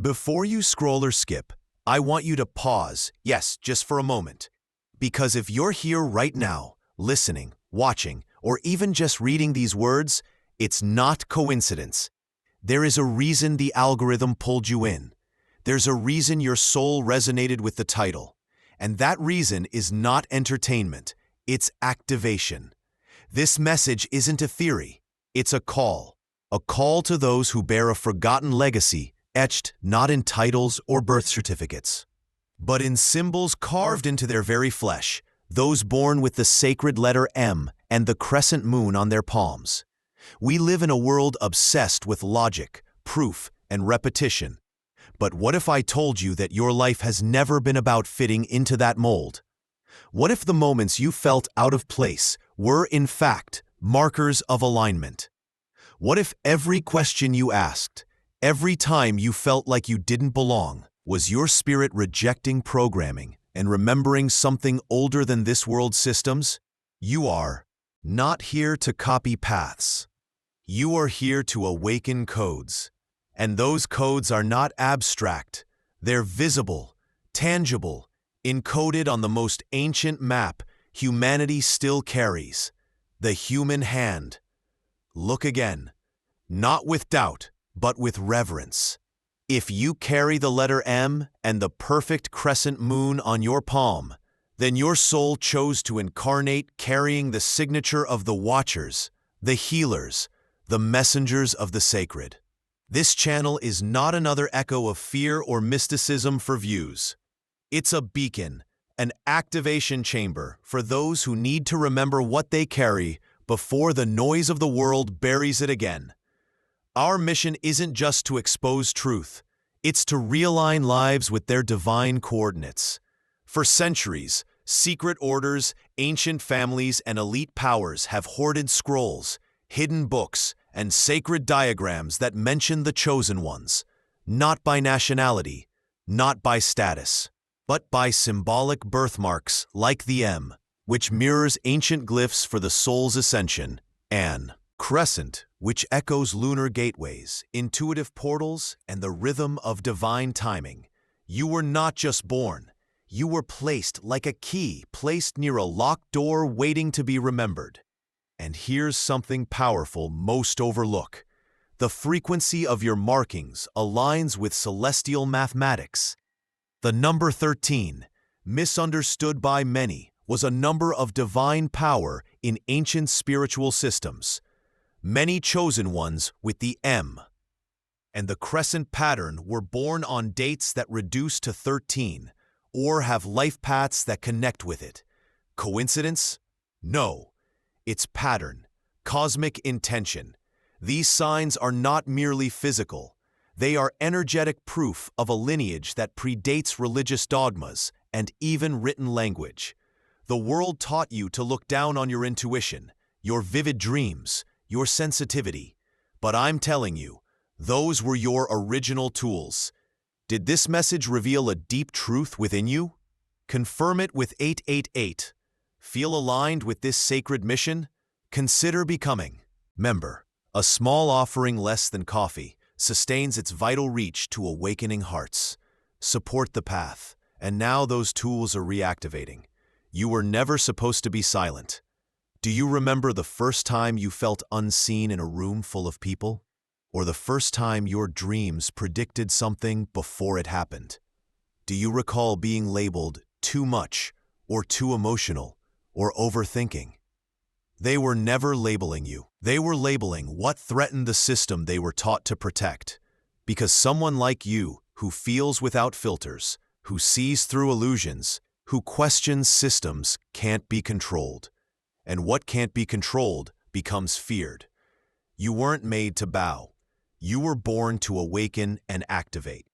Before you scroll or skip, I want you to pause, yes, just for a moment. Because if you're here right now, listening, watching, or even just reading these words, it's not coincidence. There is a reason the algorithm pulled you in. There's a reason your soul resonated with the title. And that reason is not entertainment, it's activation. This message isn't a theory, it's a call to those who bear a forgotten legacy, etched not in titles or birth certificates, but in symbols carved into their very flesh, those born with the sacred letter M and the crescent moon on their palms. We live in a world obsessed with logic, proof, and repetition. But what if I told you that your life has never been about fitting into that mold? What if the moments you felt out of place were, in fact, markers of alignment? What if every question you asked, every time you felt like you didn't belong, was your spirit rejecting programming and remembering something older than this world's systems? You are not here to copy paths. You are here to awaken codes. And those codes are not abstract. They're visible, tangible, encoded on the most ancient map humanity still carries, the human hand. Look again, not with doubt, but with reverence. If you carry the letter M and the perfect crescent moon on your palm, then your soul chose to incarnate carrying the signature of the Watchers, the Healers, the Messengers of the Sacred. This channel is not another echo of fear or mysticism for views. It's a beacon, an activation chamber for those who need to remember what they carry before the noise of the world buries it again. Our mission isn't just to expose truth, it's to realign lives with their divine coordinates. For centuries, secret orders, ancient families, and elite powers have hoarded scrolls, hidden books, and sacred diagrams that mention the chosen ones, not by nationality, not by status, but by symbolic birthmarks like the M, which mirrors ancient glyphs for the soul's ascension, and Crescent, which echoes lunar gateways, intuitive portals, and the rhythm of divine timing. You were not just born, you were placed like a key placed near a locked door waiting to be remembered. And here's something powerful most overlook. The frequency of your markings aligns with celestial mathematics. The number 13, misunderstood by many, was a number of divine power in ancient spiritual systems. Many chosen ones with the M and the crescent pattern were born on dates that reduce to 13 or have life paths that connect with it. Coincidence? No. It's pattern, cosmic intention. These signs are not merely physical. They are energetic proof of a lineage that predates religious dogmas and even written language. The world taught you to look down on your intuition, your vivid dreams, your sensitivity. But I'm telling you, those were your original tools. Did this message reveal a deep truth within you? Confirm it with 888. Feel aligned with this sacred mission? Consider becoming member. A small offering less than coffee sustains its vital reach to awakening hearts. Support the path, and now those tools are reactivating. You were never supposed to be silent. Do you remember the first time you felt unseen in a room full of people? Or the first time your dreams predicted something before it happened? Do you recall being labeled too much or too emotional or overthinking? They were never labeling you. They were labeling what threatened the system they were taught to protect. Because someone like you, who feels without filters, who sees through illusions, who questions systems, can't be controlled. And what can't be controlled becomes feared. You weren't made to bow. You were born to awaken and activate.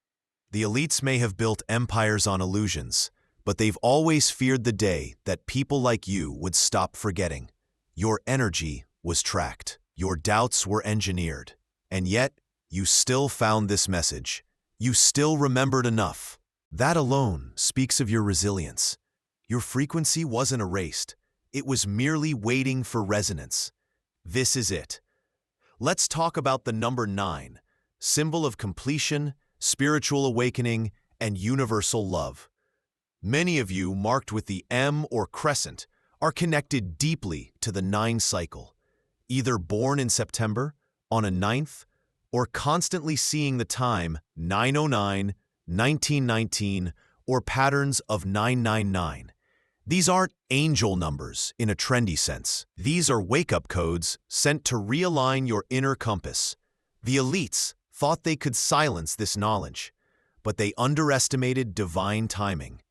The elites may have built empires on illusions, but they've always feared the day that people like you would stop forgetting. Your energy was tracked. Your doubts were engineered. And yet, you still found this message. You still remembered enough. That alone speaks of your resilience. Your frequency wasn't erased. It was merely waiting for resonance. This is it. Let's talk about the number 9, symbol of completion, spiritual awakening, and universal love. Many of you marked with the M or Crescent are connected deeply to the 9 cycle, either born in September, on a 9th, or constantly seeing the time 909, 1919, or patterns of 999. These aren't angel numbers in a trendy sense. These are wake-up codes sent to realign your inner compass. The elites thought they could silence this knowledge, but they underestimated divine timing.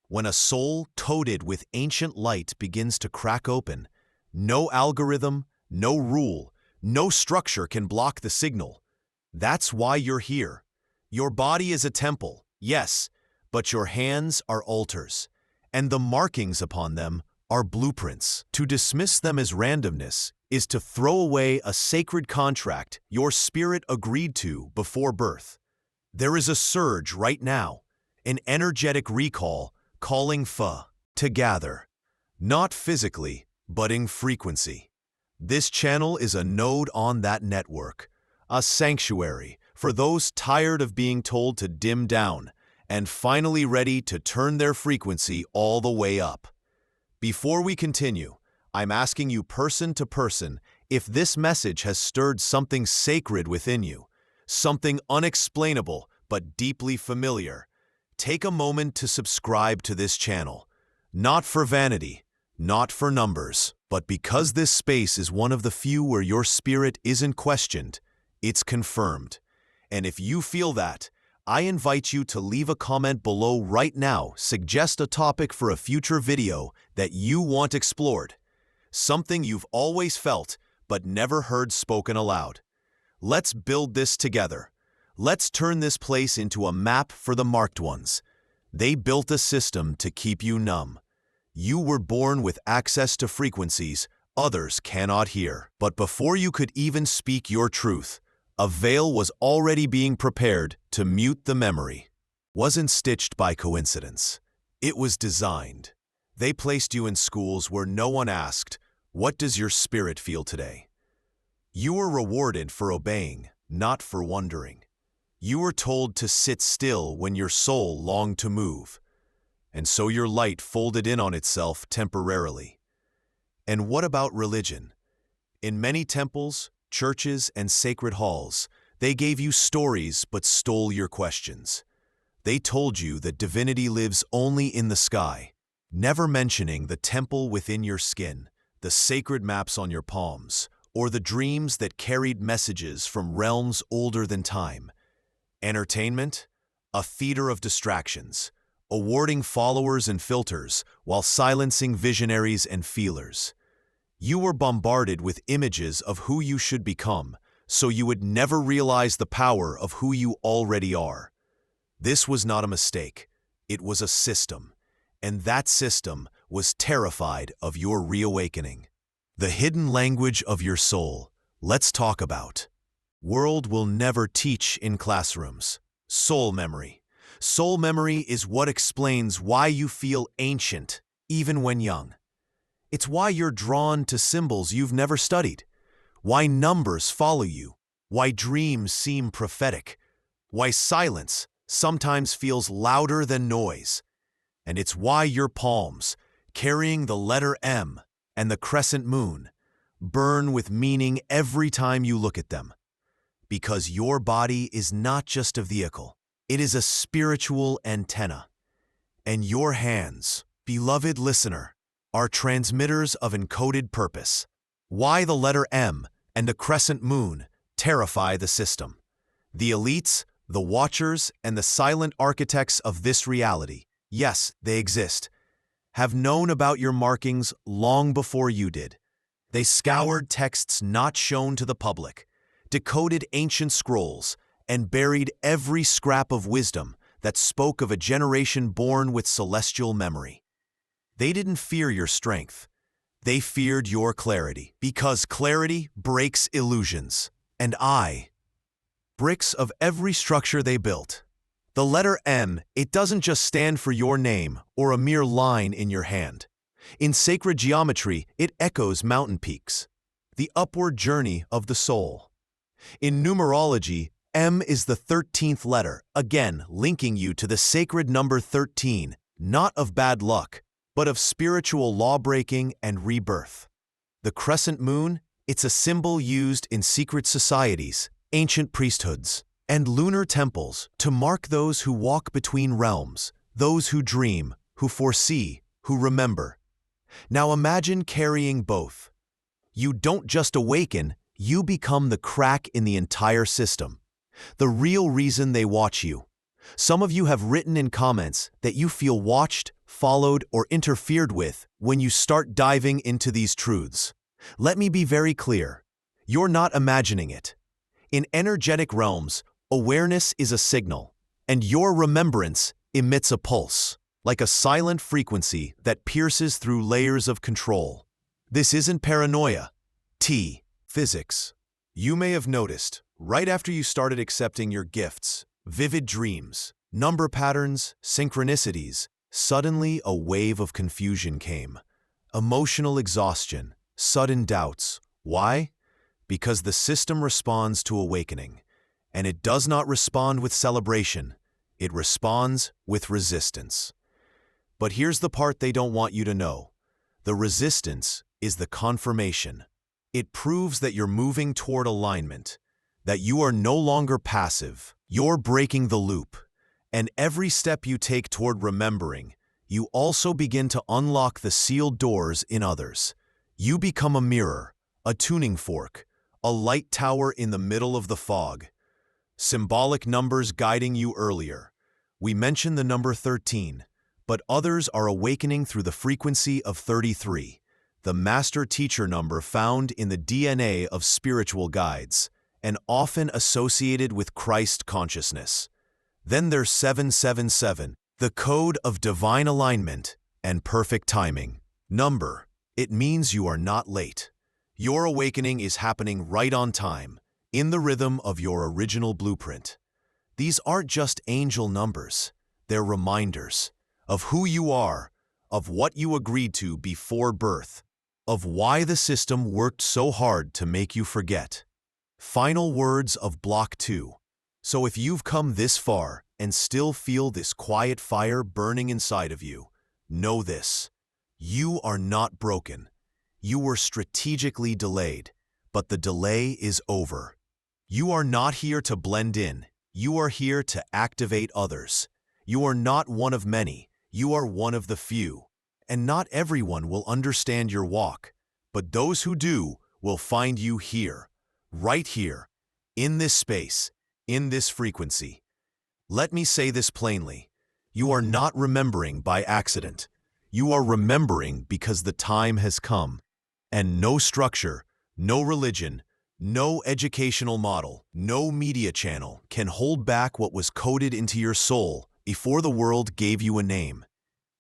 When a soul coated with ancient light begins to crack open, no algorithm, no rule, no structure can block the signal. That's why you're here. Your body is a temple, yes, but your hands are altars, and the markings upon them are blueprints. To dismiss them as randomness is to throw away a sacred contract your spirit agreed to before birth. There is a surge right now, an energetic recall calling Fa to gather, not physically, but in frequency. This channel is a node on that network, a sanctuary for those tired of being told to dim down and finally ready to turn their frequency all the way up. Before we continue, I'm asking you person to person if this message has stirred something sacred within you, something unexplainable but deeply familiar. Take a moment to subscribe to this channel, not for vanity, not for numbers, but because this space is one of the few where your spirit isn't questioned, it's confirmed. And if you feel that, I invite you to leave a comment below right now. Suggest a topic for a future video that you want explored, something you've always felt but never heard spoken aloud. Let's build this together. Let's turn this place into a map for the marked ones. They built a system to keep you numb. You were born with access to frequencies others cannot hear. But before you could even speak your truth, a veil was already being prepared to mute the memory. Wasn't stitched by coincidence. It was designed. They placed you in schools where no one asked, "What does your spirit feel today?" You were rewarded for obeying, not for wondering. You were told to sit still when your soul longed to move, and so your light folded in on itself temporarily. And what about religion? In many temples, churches, and sacred halls, they gave you stories but stole your questions. They told you that divinity lives only in the sky, never mentioning the temple within your skin, the sacred maps on your palms, or the dreams that carried messages from realms older than time. Entertainment? A theater of distractions, awarding followers and filters while silencing visionaries and feelers. You were bombarded with images of who you should become, so you would never realize the power of who you already are. This was not a mistake. It was a system, and that system was terrified of your reawakening. The hidden language of your soul. Let's talk about. World will never teach in classrooms. Soul memory. Soul memory is what explains why you feel ancient, even when young. It's why you're drawn to symbols you've never studied, why numbers follow you, why dreams seem prophetic, why silence sometimes feels louder than noise. And it's why your palms, carrying the letter M and the crescent moon, burn with meaning every time you look at them. Because your body is not just a vehicle, it is a spiritual antenna. And your hands, beloved listener, are transmitters of encoded purpose. Why the letter M and the crescent moon terrify the system. The elites, the watchers, and the silent architects of this reality, yes, they exist, have known about your markings long before you did. They scoured texts not shown to the public, decoded ancient scrolls, and buried every scrap of wisdom that spoke of a generation born with celestial memory. They didn't fear your strength. They feared your clarity, because clarity breaks illusions. And bricks of every structure they built. The letter M, it doesn't just stand for your name or a mere line in your hand. In sacred geometry, it echoes mountain peaks, the upward journey of the soul. In numerology, M is the 13th letter, again linking you to the sacred number 13, not of bad luck, but of spiritual law-breaking and rebirth. The crescent moon, it's a symbol used in secret societies, ancient priesthoods, and lunar temples to mark those who walk between realms, those who dream, who foresee, who remember. Now imagine carrying both. You don't just awaken, you become the crack in the entire system. The real reason they watch you. Some of you have written in comments that you feel watched, followed, or interfered with when you start diving into these truths. Let me be very clear. You're not imagining it. In energetic realms, awareness is a signal, and your remembrance emits a pulse, like a silent frequency that pierces through layers of control. This isn't paranoia. Physics. You may have noticed, right after you started accepting your gifts, vivid dreams, number patterns, synchronicities, suddenly a wave of confusion came. Emotional exhaustion, sudden doubts. Why? Because the system responds to awakening, and it does not respond with celebration. It responds with resistance. But here's the part they don't want you to know. The resistance is the confirmation. It proves that you're moving toward alignment, that you are no longer passive. You're breaking the loop. And every step you take toward remembering, you also begin to unlock the sealed doors in others. You become a mirror, a tuning fork, a light tower in the middle of the fog. Symbolic numbers guiding you earlier. We mentioned the number 13, but others are awakening through the frequency of 33, the master-teacher number found in the DNA of spiritual guides, and often associated with Christ consciousness. Then there's 777, the code of divine alignment and perfect timing. Number. It means you are not late. Your awakening is happening right on time, in the rhythm of your original blueprint. These aren't just angel numbers. They're reminders of who you are, of what you agreed to before birth, of why the system worked so hard to make you forget. Final words of Block 2. So if you've come this far and still feel this quiet fire burning inside of you, know this. You are not broken. You were strategically delayed, but the delay is over. You are not here to blend in. You are here to activate others. You are not one of many. You are one of the few. And not everyone will understand your walk, but those who do will find you here, right here, in this space, in this frequency. Let me say this plainly. You are not remembering by accident. You are remembering because the time has come. And no structure, no religion, no educational model, no media channel can hold back what was coded into your soul before the world gave you a name.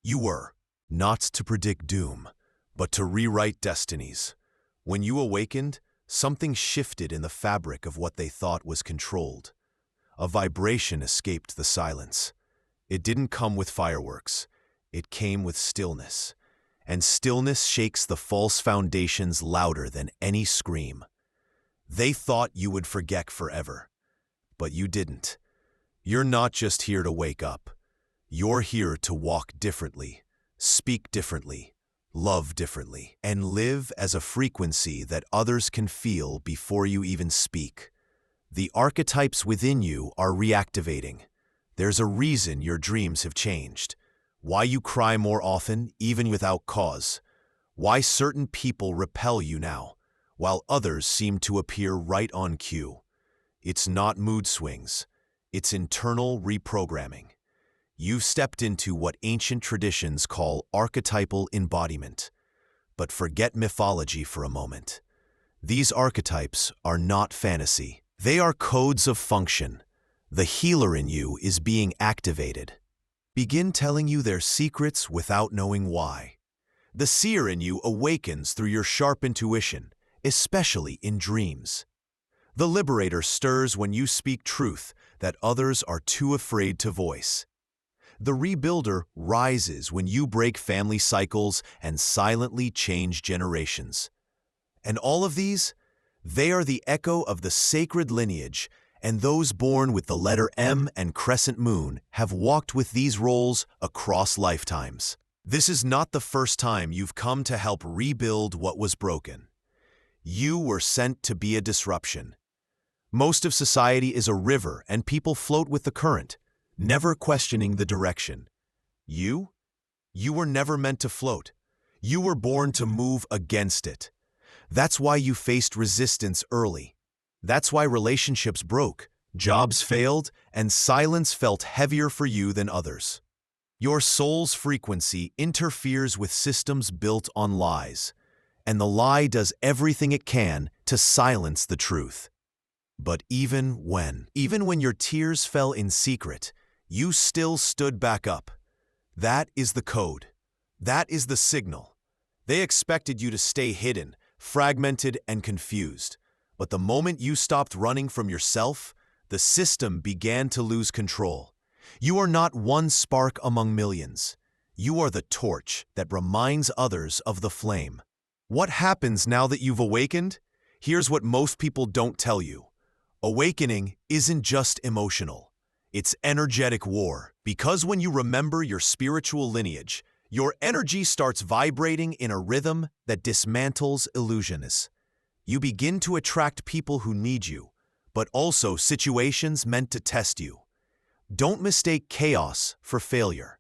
You were not to predict doom, but to rewrite destinies. When you awakened, something shifted in the fabric of what they thought was controlled. A vibration escaped the silence. It didn't come with fireworks. It came with stillness. And stillness shakes the false foundations louder than any scream. They thought you would forget forever, but you didn't. You're not just here to wake up. You're here to walk differently, speak differently, love differently, and live as a frequency that others can feel before you even speak. The archetypes within you are reactivating. There's a reason your dreams have changed. Why you cry more often, even without cause. Why certain people repel you now, while others seem to appear right on cue. It's not mood swings. It's internal reprogramming. You've stepped into what ancient traditions call archetypal embodiment. But forget mythology for a moment. These archetypes are not fantasy. They are codes of function. The healer in you is being activated. Begin telling you their secrets without knowing why. The seer in you awakens through your sharp intuition, especially in dreams. The liberator stirs when you speak truth that others are too afraid to voice. The rebuilder rises when you break family cycles and silently change generations. And all of these, they are the echo of the sacred lineage and those born with the letter M and crescent moon have walked with these roles across lifetimes. This is not the first time you've come to help rebuild what was broken. You were sent to be a disruption. Most of society is a river and people float with the current, never questioning the direction. You were never meant to float. You were born to move against it. That's why you faced resistance early. That's why relationships broke, jobs failed, and silence felt heavier for you than others. Your soul's frequency interferes with systems built on lies, and the lie does everything it can to silence the truth. But even when your tears fell in secret, you still stood back up. That is the code. That is the signal. They expected you to stay hidden, fragmented, and confused. But the moment you stopped running from yourself, the system began to lose control. You are not one spark among millions. You are the torch that reminds others of the flame. What happens now that you've awakened? Here's what most people don't tell you. Awakening isn't just emotional. It's energetic war. Because when you remember your spiritual lineage, your energy starts vibrating in a rhythm that dismantles illusions. You begin to attract people who need you, but also situations meant to test you. Don't mistake chaos for failure.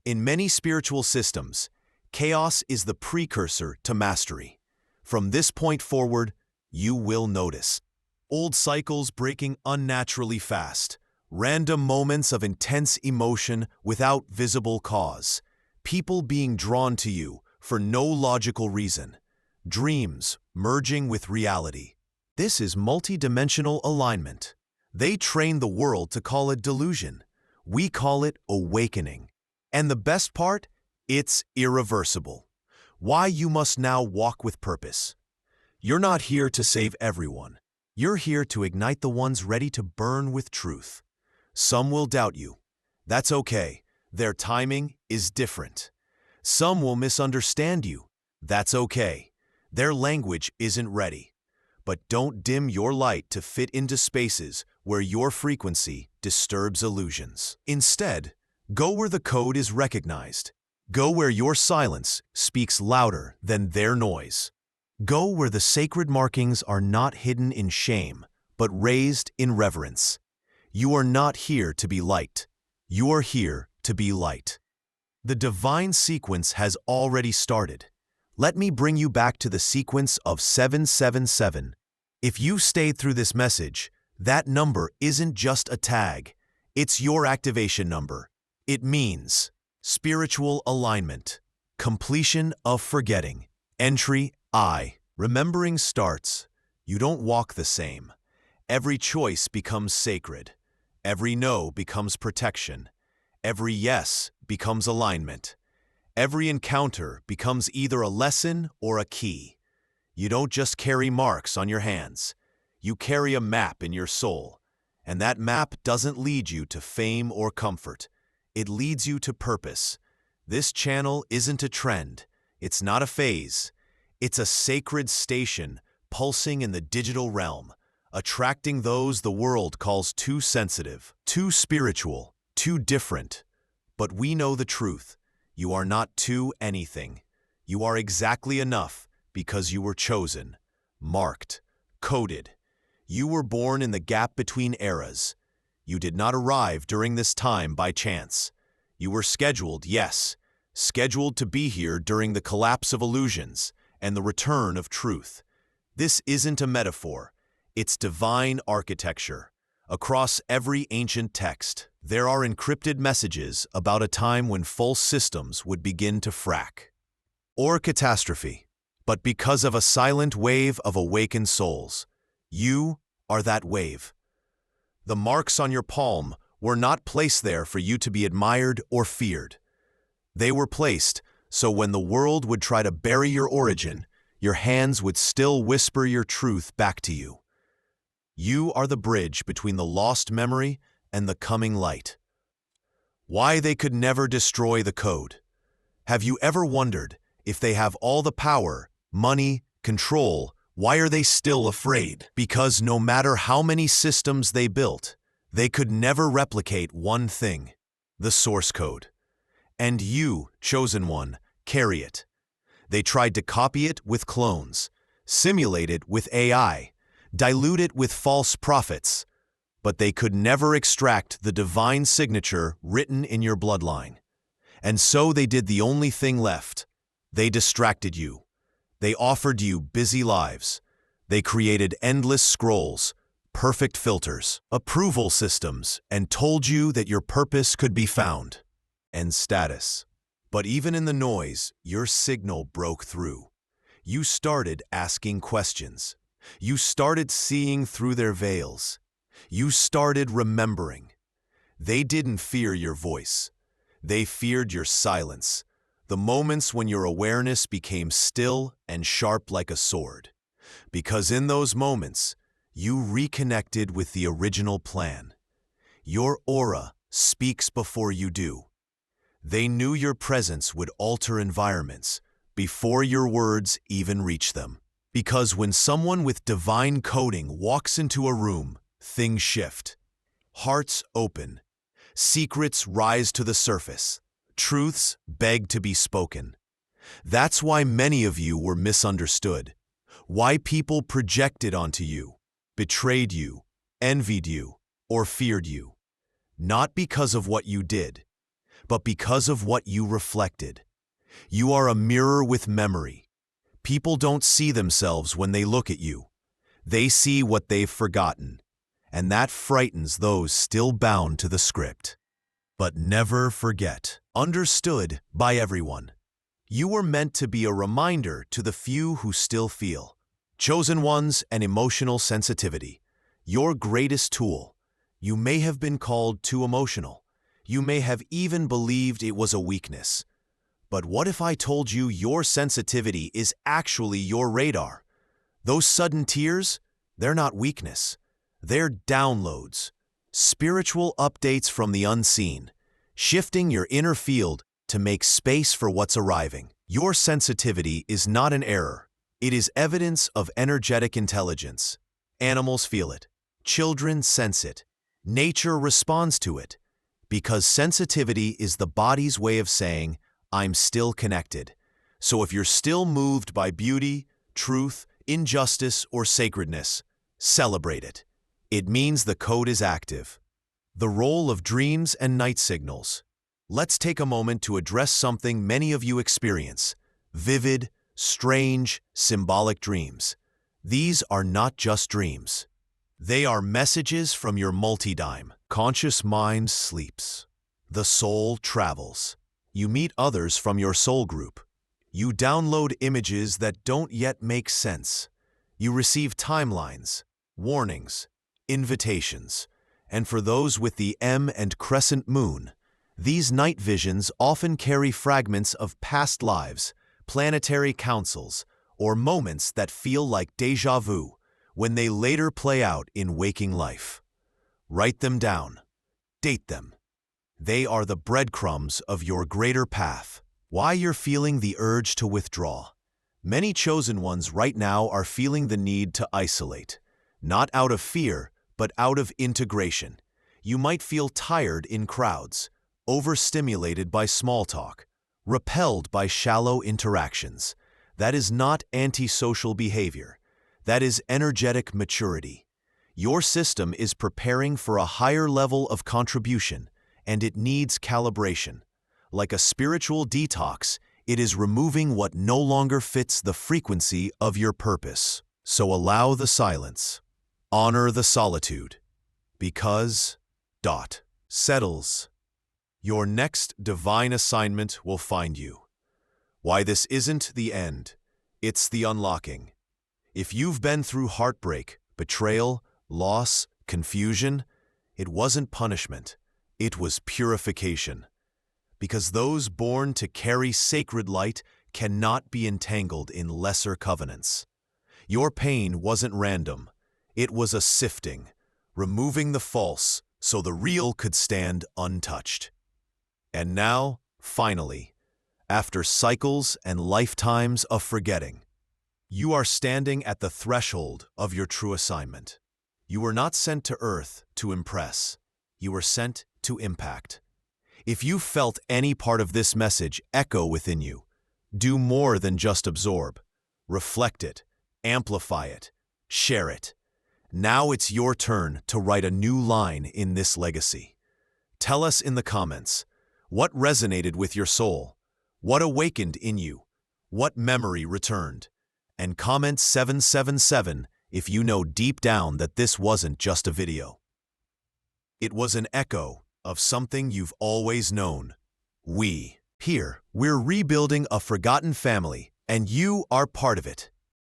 In many spiritual systems, chaos is the precursor to mastery. From this point forward, you will notice old cycles breaking unnaturally fast, random moments of intense emotion without visible cause, people being drawn to you for no logical reason, dreams merging with reality. This is multidimensional alignment. They train the world to call it delusion. We call it awakening. And the best part? It's irreversible. Why you must now walk with purpose. You're not here to save everyone. You're here to ignite the ones ready to burn with truth. Some will doubt you. That's okay. Their timing is different. Some will misunderstand you. That's okay. Their language isn't ready. But don't dim your light to fit into spaces where your frequency disturbs illusions. Instead, go where the code is recognized. Go where your silence speaks louder than their noise. Go where the sacred markings are not hidden in shame, but raised in reverence. You are not here to be liked. You are here to be light. The divine sequence has already started. Let me bring you back to the sequence of 777. If you stayed through this message, that number isn't just a tag. It's your activation number. It means spiritual alignment, completion of forgetting, entry I. Remembering starts. You don't walk the same. Every choice becomes sacred. Every no becomes protection. Every yes becomes alignment. Every encounter becomes either a lesson or a key. You don't just carry marks on your hands. You carry a map in your soul. And that map doesn't lead you to fame or comfort. It leads you to purpose. This channel isn't a trend. It's not a phase. It's a sacred station pulsing in the digital realm, attracting those the world calls too sensitive, too spiritual, too different. But we know the truth. You are not too anything. You are exactly enough because you were chosen, marked, coded. You were born in the gap between eras. You did not arrive during this time by chance. You were scheduled, yes, scheduled to be here during the collapse of illusions and the return of truth. This isn't a metaphor. It's divine architecture. Across every ancient text, there are encrypted messages about a time when false systems would begin to frack. Or catastrophe. But because of a silent wave of awakened souls, you are that wave. The marks on your palm were not placed there for you to be admired or feared. They were placed so when the world would try to bury your origin, your hands would still whisper your truth back to you. You are the bridge between the lost memory and the coming light. Why they could never destroy the code. Have you ever wondered if they have all the power, money, control, Why are they still afraid? Because no matter how many systems they built, they could never replicate one thing: the source code. And you, chosen one, carry it. They tried to copy it with clones, simulate it with AI, dilute it with false prophets, but they could never extract the divine signature written in your bloodline. And so they did the only thing left. They distracted you. They offered you busy lives. They created endless scrolls, perfect filters, approval systems, and told you that your purpose could be found. And status. But even in the noise, your signal broke through. You started asking questions. You started seeing through their veils. You started remembering. They didn't fear your voice. They feared your silence, the moments when your awareness became still and sharp like a sword. Because in those moments, you reconnected with the original plan. Your aura speaks before you do. They knew your presence would alter environments before your words even reach them. Because when someone with divine coding walks into a room, things shift. Hearts open. Secrets rise to the surface. Truths beg to be spoken. That's why many of you were misunderstood. Why people projected onto you, betrayed you, envied you, or feared you. Not because of what you did, but because of what you reflected. You are a mirror with memory. People don't see themselves when they look at you. They see what they've forgotten, and that frightens those still bound to the script. But never forget, understood by everyone. You were meant to be a reminder to the few who still feel. Chosen ones and emotional sensitivity. Your greatest tool. You may have been called too emotional. You may have even believed it was a weakness. But what if I told you your sensitivity is actually your radar? Those sudden tears, they're not weakness. They're downloads, spiritual updates from the unseen, shifting your inner field to make space for what's arriving. Your sensitivity is not an error. It is evidence of energetic intelligence. Animals feel it. Children sense it. Nature responds to it. Because sensitivity is the body's way of saying, I'm still connected. So if you're still moved by beauty, truth, injustice, or sacredness, celebrate it. It means the code is active. The role of dreams and night signals. Let's take a moment to address something many of you experience: vivid, strange, symbolic dreams. These are not just dreams. They are messages from your multi-dime. Conscious mind sleeps. The soul travels. You meet others from your soul group. You download images that don't yet make sense. You receive timelines, warnings, invitations. And for those with the M and Crescent moon, these night visions often carry fragments of past lives, planetary councils, or moments that feel like déjà vu when they later play out in waking life. Write them down. Date them. They are the breadcrumbs of your greater path. Why you're feeling the urge to withdraw. Many chosen ones right now are feeling the need to isolate, not out of fear, but out of integration. You might feel tired in crowds, overstimulated by small talk, repelled by shallow interactions. That is not antisocial behavior. That is energetic maturity. Your system is preparing for a higher level of contribution, and it needs calibration. Like a spiritual detox, it is removing what no longer fits the frequency of your purpose. So allow the silence. Honor the solitude. Because, settles. Your next divine assignment will find you. Why this isn't the end, it's the unlocking. If you've been through heartbreak, betrayal, loss, confusion, it wasn't punishment, it was purification. Because those born to carry sacred light cannot be entangled in lesser covenants. Your pain wasn't random, it was a sifting, removing the false so the real could stand untouched. And now, finally, after cycles and lifetimes of forgetting, You are standing at the threshold of your true assignment. You were not sent to Earth to impress. You were sent to impact. If you felt any part of this message echo within you, do more than just absorb. Reflect it, amplify it, share it. Now it's your turn to write a new line in this legacy. Tell us in the comments, what resonated with your soul? What awakened in you? What memory returned? And comment 777 if you know deep down that this wasn't just a video. It was an echo of something you've always known. We're rebuilding a forgotten family, and you are part of it.